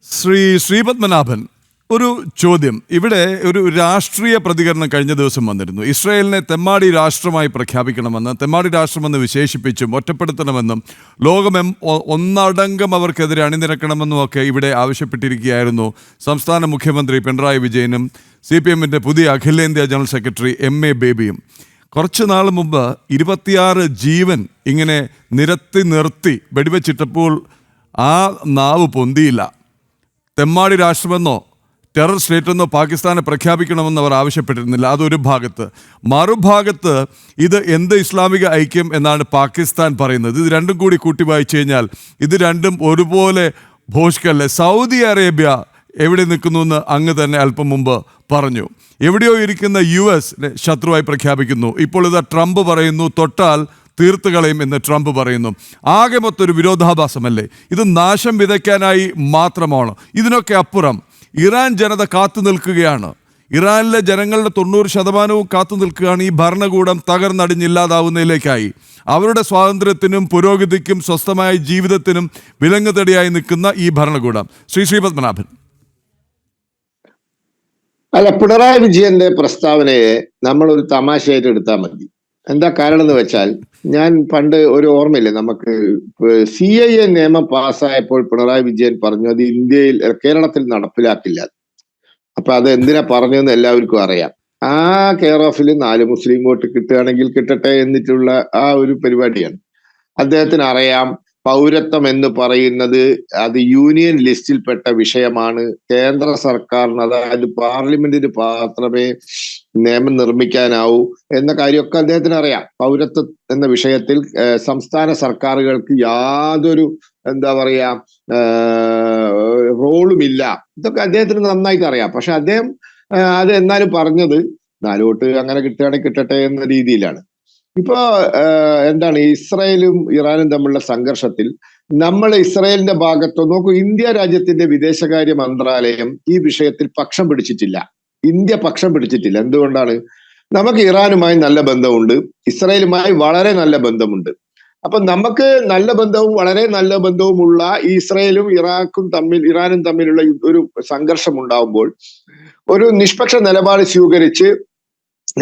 ശ്രീപത്മനാഭൻ, ഒരു ചോദ്യം. ഇവിടെ ഒരു രാഷ്ട്രീയ പ്രതികരണം കഴിഞ്ഞ ദിവസം വന്നിരുന്നു. ഇസ്രായേലിനെ തെമ്മാടി രാഷ്ട്രമായി പ്രഖ്യാപിക്കണമെന്ന്, തെമ്മാടി രാഷ്ട്രമെന്ന് വിശേഷിപ്പിച്ചും ഒറ്റപ്പെടുത്തണമെന്നും ഒന്നടങ്കം അവർക്കെതിരെ അണിനിരക്കണമെന്നും ഒക്കെ ഇവിടെ ആവശ്യപ്പെട്ടിരിക്കുകയായിരുന്നു സംസ്ഥാന മുഖ്യമന്ത്രി പിണറായി വിജയനും CPM-ന്റെ പുതിയ അഖിലേന്ത്യാ ജനറൽ സെക്രട്ടറി MA ബേബിയും. കുറച്ച് നാൾ മുമ്പ് 26 ജീവൻ ഇങ്ങനെ നിർത്തി വെടിവെച്ചിട്ടപ്പോൾ ആ നാവ് പൊന്തിയില്ല. തെമ്മാടി രാഷ്ട്രമെന്നോ ടെറർ സ്റ്റേറ്റെന്നോ പാകിസ്ഥാനെ പ്രഖ്യാപിക്കണമെന്ന് അവർ ആവശ്യപ്പെട്ടിരുന്നില്ല. അതൊരു ഭാഗത്ത്. മറുഭാഗത്ത് ഇത് എന്ത് ഇസ്ലാമിക ഐക്യം എന്നാണ് പാകിസ്ഥാൻ പറയുന്നത്. ഇത് രണ്ടും കൂടി കൂട്ടി വായിച്ചു കഴിഞ്ഞാൽ ഇത് രണ്ടും ഒരുപോലെ ഭോഷ്കല്ലേ. സൗദി അറേബ്യ എവിടെ നിൽക്കുന്നു എന്ന് അങ്ങ് തന്നെ അല്പം മുമ്പ് പറഞ്ഞു. എവിടെയോ ഇരിക്കുന്ന US ശത്രുവായി പ്രഖ്യാപിക്കുന്നു. ഇപ്പോൾ ഇത് ട്രംപ് പറയുന്നു തൊട്ടാൽ തീർത്ത് കളയും എന്ന് ട്രംപ് പറയുന്നു. ആകെ മൊത്തൊരു വിരോധാഭാസമല്ലേ? ഇത് നാശം വിതയ്ക്കാനായി മാത്രമാണ്. ഇതിനൊക്കെ അപ്പുറം ഇറാൻ ജനത കാത്തു നിൽക്കുകയാണ്. ഇറാനിലെ ജനങ്ങളുടെ 90% കാത്തു നിൽക്കുകയാണ് ഈ ഭരണകൂടം തകർന്നടിഞ്ഞില്ലാതാവുന്നതിലേക്കായി. അവരുടെ സ്വാതന്ത്ര്യത്തിനും പുരോഗതിക്കും സ്വസ്ഥമായ ജീവിതത്തിനും വിലങ്ങുതടിയായി നിൽക്കുന്ന ഈ ഭരണകൂടം. ശ്രീപത്മനാഭൻ. അല്ല, പിണറായി വിജയന്റെ പ്രസ്താവനയെ നമ്മളൊരു തമാശയായിട്ട് എടുത്താൽ മതി. എന്താ കാരണം എന്ന് വെച്ചാൽ, ഞാൻ പണ്ട് ഒരു ഓർമ്മയില്ലേ, നമുക്ക് CIA നിയമം പാസ്സായപ്പോൾ പിണറായി വിജയൻ പറഞ്ഞു അത് കേരളത്തിൽ നടപ്പിലാക്കില്ല. അപ്പൊ അത് എന്തിനാ പറഞ്ഞതെന്ന് എല്ലാവർക്കും അറിയാം. ആ കെയർ ഓഫിൽ 4 മുസ്ലിം വോട്ട് കിട്ടുകയാണെങ്കിൽ കിട്ടട്ടെ എന്നിട്ടുള്ള ആ ഒരു പരിപാടിയാണ്. അദ്ദേഹത്തിന് അറിയാം പൗരത്വം എന്ന് പറയുന്നത് അത് യൂണിയൻ ലിസ്റ്റിൽപ്പെട്ട വിഷയമാണ്. കേന്ദ്ര സർക്കാരിന്, അതായത് പാർലമെന്റിന് മാത്രമേ നിയമം നിർമ്മിക്കാനാവൂ എന്ന കാര്യമൊക്കെ അദ്ദേഹത്തിന് അറിയാം. പൗരത്വം എന്ന വിഷയത്തിൽ സംസ്ഥാന സർക്കാരുകൾക്ക് യാതൊരു റോളുമില്ല. ഇതൊക്കെ അദ്ദേഹത്തിന് നന്നായിട്ട് അറിയാം. പക്ഷെ അദ്ദേഹം അത് എന്നാലും പറഞ്ഞത് 4 വോട്ട് അങ്ങനെ കിട്ടുകയാണെങ്കിൽ കിട്ടട്ടെ എന്ന രീതിയിലാണ്. ഇപ്പൊ എന്താണ് ഇസ്രായേലും ഇറാനും തമ്മിലുള്ള സംഘർഷത്തിൽ നമ്മൾ ഇസ്രായേലിന്റെ ഭാഗത്തോ നോക്കൂ, ഇന്ത്യ രാജ്യത്തിന്റെ വിദേശകാര്യ മന്ത്രാലയം ഈ വിഷയത്തിൽ പക്ഷം പിടിച്ചിട്ടില്ല. ഇന്ത്യ പക്ഷം പിടിച്ചിട്ടില്ല. എന്തുകൊണ്ടാണ്? നമുക്ക് ഇറാനുമായി നല്ല ബന്ധമുണ്ട്, ഇസ്രായേലുമായി വളരെ നല്ല ബന്ധമുണ്ട്. അപ്പൊ നമുക്ക് നല്ല ബന്ധവും വളരെ നല്ല ബന്ധവുമുള്ള ഇസ്രായേലും ഇറാനും തമ്മിലുള്ള ഒരു സംഘർഷം ഉണ്ടാവുമ്പോൾ ഒരു നിഷ്പക്ഷ നിലപാട് സ്വീകരിച്ച്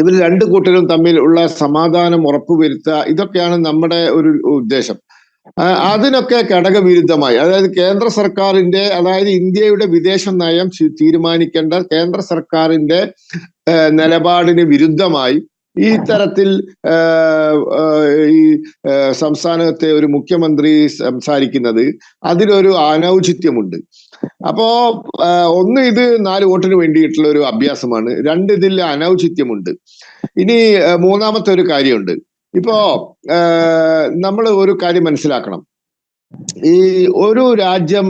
ഇവർ 2 കൂട്ടരും തമ്മിലുള്ള സമാധാനം ഉറപ്പുവരുത്തുക, ഇതൊക്കെയാണ് നമ്മുടെ ഒരു ഉദ്ദേശം. അതിനൊക്കെ ഘടകവിരുദ്ധമായി, അതായത് കേന്ദ്ര സർക്കാരിന്റെ, അതായത് ഇന്ത്യയുടെ വിദേശ നയം തീരുമാനിക്കേണ്ട കേന്ദ്ര സർക്കാരിന്റെ നിലപാടിന് വിരുദ്ധമായി ഈ തരത്തിൽ ഈ സംസ്ഥാനത്തെ ഒരു മുഖ്യമന്ത്രി സംസാരിക്കുന്നത് അതിലൊരു അനൗചിത്യമുണ്ട്. അപ്പോ ഒന്ന്, ഇത് 4 വോട്ടിന് വേണ്ടിയിട്ടുള്ള ഒരു അഭ്യാസമാണ്. 2, ഇതിൽ അനൗചിത്യമുണ്ട്. ഇനി മൂന്നാമത്തെ ഒരു കാര്യമുണ്ട്. ഇപ്പോ നമ്മൾ ഒരു കാര്യം മനസ്സിലാക്കണം. ഈ ഒരു രാജ്യം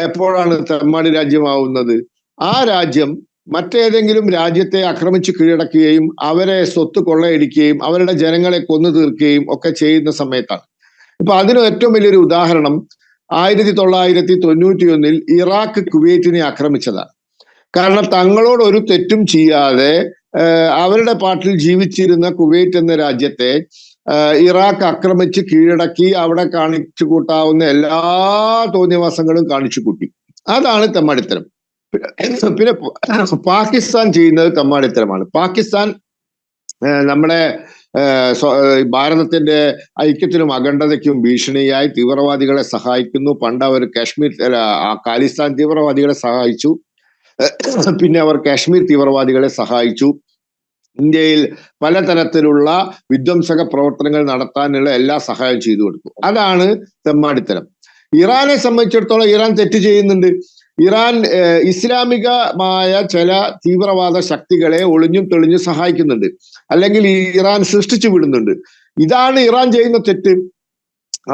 എപ്പോഴാണ് തെമ്മാടി രാജ്യമാവുന്നത്? ആ രാജ്യം മറ്റേതെങ്കിലും രാജ്യത്തെ ആക്രമിച്ച് കീഴടക്കുകയും അവരെ സ്വത്ത് കൊള്ളയടിക്കുകയും അവരുടെ ജനങ്ങളെ കൊന്നു തീർക്കുകയും ഒക്കെ ചെയ്യുന്ന സമയത്താണ്. ഇപ്പൊ അതിന് ഏറ്റവും വലിയൊരു ഉദാഹരണം 1991 ഇറാഖ് കുവൈറ്റിനെ ആക്രമിച്ചതാണ്. കാരണം തങ്ങളോട് ഒരു തെറ്റും ചെയ്യാതെ അവരുടെ പാട്ടിൽ ജീവിച്ചിരുന്ന കുവൈറ്റ് എന്ന രാജ്യത്തെ ഇറാഖ് ആക്രമിച്ച് കീഴടക്കി അവിടെ കാണിച്ചു കൂട്ടാവുന്ന എല്ലാ തോന്നിയവാസങ്ങളും കാണിച്ചു കൂട്ടി. അതാണ് തെമ്മാടിത്തരം. പിന്നെ പാകിസ്ഥാൻ ചെയ്യുന്നത് തെമ്മാടിത്തരമാണ്. പാകിസ്ഥാൻ നമ്മുടെ ഭാരതത്തിന്റെ ഐക്യത്തിനും അഖണ്ഡതയ്ക്കും ഭീഷണിയായി തീവ്രവാദികളെ സഹായിക്കുന്നു. പണ്ട് അവർ ഖാലിസ്ഥാൻ തീവ്രവാദികളെ സഹായിച്ചു, പിന്നെ അവർ കാശ്മീർ തീവ്രവാദികളെ സഹായിച്ചു. ഇന്ത്യയിൽ പലതരത്തിലുള്ള വിധ്വംസക പ്രവർത്തനങ്ങൾ നടത്താനുള്ള എല്ലാ സഹായവും ചെയ്തു കൊടുത്തു. അതാണ് തെമ്മാടിത്തരം. ഇറാനെ സംബന്ധിച്ചിടത്തോളം ഇറാൻ തെറ്റ് ചെയ്യുന്നുണ്ട്. ഇറാൻ ഇസ്ലാമികമായ ചില തീവ്രവാദ ശക്തികളെ ഒളിഞ്ഞും തെളിഞ്ഞും സഹായിക്കുന്നുണ്ട്, അല്ലെങ്കിൽ ഇറാൻ സൃഷ്ടിച്ചു വിടുന്നുണ്ട്. ഇതാണ് ഇറാൻ ചെയ്യുന്ന തെറ്റ്.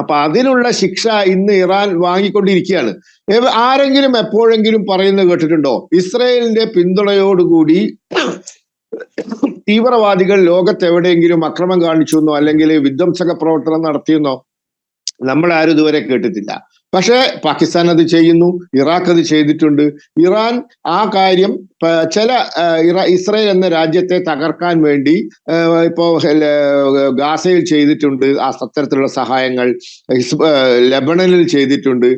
അപ്പൊ അതിനുള്ള ശിക്ഷ ഇന്ന് ഇറാൻ വാങ്ങിക്കൊണ്ടിരിക്കുകയാണ്. ആരെങ്കിലും എപ്പോഴെങ്കിലും പറയുന്നത് കേട്ടിട്ടുണ്ടോ ഇസ്രായേലിന്റെ പിന്തുണയോടുകൂടി തീവ്രവാദികൾ ലോകത്തെവിടെയെങ്കിലും അക്രമം കാണിച്ചു എന്നോ അല്ലെങ്കിൽ വിധ്വംസക പ്രവർത്തനം നടത്തിയെന്നോ നമ്മൾ ആരും ഇതുവരെ കേട്ടിട്ടില്ല. പക്ഷേ പാകിസ്ഥാൻ അത് ചെയ്യുന്നു, ഇറാഖ് അത് ചെയ്തിട്ടുണ്ട്. ഇറാൻ ആ കാര്യം ചില ഇസ്രായേൽ എന്ന രാജ്യത്തെ തകർക്കാൻ വേണ്ടി ഇപ്പോ ഗാസയിൽ ചെയ്തിട്ടുണ്ട് ആ അത്തരത്തിലുള്ള സഹായങ്ങൾ, ലെബണനിൽ ചെയ്തിട്ടുണ്ട്.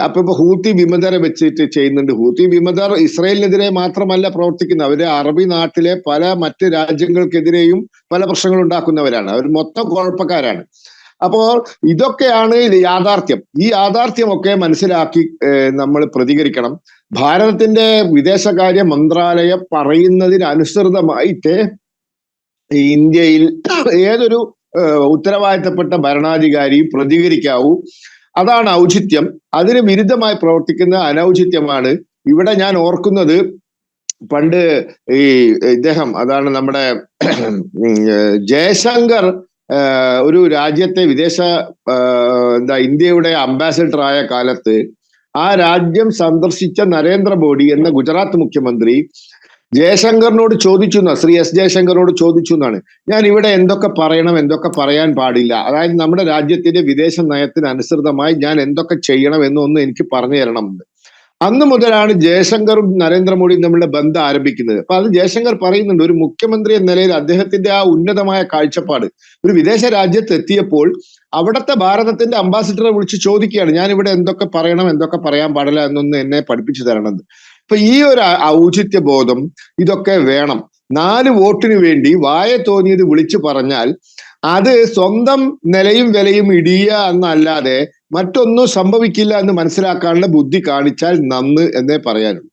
അപ്പൊ ഇപ്പൊ ഹൂത്തി വിമതരെ വെച്ചിട്ട് ചെയ്യുന്നുണ്ട്. ഹൂത്തി വിമതർ ഇസ്രായേലിനെതിരെ മാത്രമല്ല പ്രവർത്തിക്കുന്നത്, അവര് അറബി നാട്ടിലെ പല മറ്റ് രാജ്യങ്ങൾക്കെതിരെയും പല പ്രശ്നങ്ങൾ ഉണ്ടാക്കുന്നവരാണ്. അവർ മൊത്തം കുഴപ്പക്കാരാണ്. അപ്പോൾ ഇതൊക്കെയാണ് യാഥാർത്ഥ്യം. ഈ യാഥാർത്ഥ്യമൊക്കെ മനസ്സിലാക്കി നമ്മൾ പ്രതികരിക്കണം. ഭാരതത്തിന്റെ വിദേശകാര്യ മന്ത്രാലയം പറയുന്നതിനനുസൃതമായിട്ട് ഇന്ത്യയിൽ ഏതൊരു ഉത്തരവാദിത്തപ്പെട്ട ഭരണാധികാരിയും പ്രതികരിക്കാവൂ. അതാണ് ഔചിത്യം. അതിന് വിരുദ്ധമായി പ്രവർത്തിക്കുന്ന അനൗചിത്യമാണ്. ഇവിടെ ഞാൻ ഓർക്കുന്നത്, പണ്ട് ഈ ഇദ്ദേഹം, അതാണ് നമ്മുടെ ജയശങ്കർ, ഒരു രാജ്യത്തെ വിദേശ ഇന്ത്യയുടെ അംബാസിഡർ ആയ കാലത്ത് ആ രാജ്യം സന്ദർശിച്ച നരേന്ദ്രമോദി എന്ന ഗുജറാത്ത് മുഖ്യമന്ത്രി ജയശങ്കറിനോട് ചോദിച്ചു, ശ്രീ എസ് ജയശങ്കറിനോട് ചോദിച്ചു എന്നാണ്, ഞാൻ ഇവിടെ എന്തൊക്കെ പറയണം, എന്തൊക്കെ പറയാൻ പാടില്ല, അതായത് നമ്മുടെ രാജ്യത്തിന്റെ വിദേശ നയത്തിന് അനുസൃതമായി ഞാൻ എന്തൊക്കെ ചെയ്യണം എന്നൊന്ന് എനിക്ക് പറഞ്ഞു തരണമെന്ന്. അന്ന് മുതലാണ് ജയശങ്കറും നരേന്ദ്രമോദിയും തമ്മിലുള്ള ബന്ധം ആരംഭിക്കുന്നത്. അപ്പൊ അത് ജയശങ്കർ പറയുന്നുണ്ട്, ഒരു മുഖ്യമന്ത്രി എന്ന നിലയിൽ അദ്ദേഹത്തിന്റെ ആ ഉന്നതമായ കാഴ്ചപ്പാട്, ഒരു വിദേശ രാജ്യത്ത് എത്തിയപ്പോൾ അവിടുത്തെ ഭാരതത്തിന്റെ അംബാസിഡറെ വിളിച്ച് ചോദിക്കുകയാണ്, ഞാൻ ഇവിടെ എന്തൊക്കെ പറയണം, എന്തൊക്കെ പറയാൻ പാടില്ല എന്നൊന്ന് എന്നെ പഠിപ്പിച്ചു തരണമെന്ന്. അപ്പൊ ഈ ഒരു ഔചിത്യ ബോധം ഇതൊക്കെ വേണം. 4 വോട്ടിന് വേണ്ടി വായ തോന്നിയത് വിളിച്ചു പറഞ്ഞാൽ അത് സ്വന്തം നിലയും വിലയും ഇടിയുക എന്നല്ലാതെ മറ്റൊന്നും സംഭവിക്കില്ല എന്ന് മനസ്സിലാക്കാനുള്ള ബുദ്ധി കാണിച്ചാൽ നന്ന് എന്നേ പറയാനുള്ളൂ.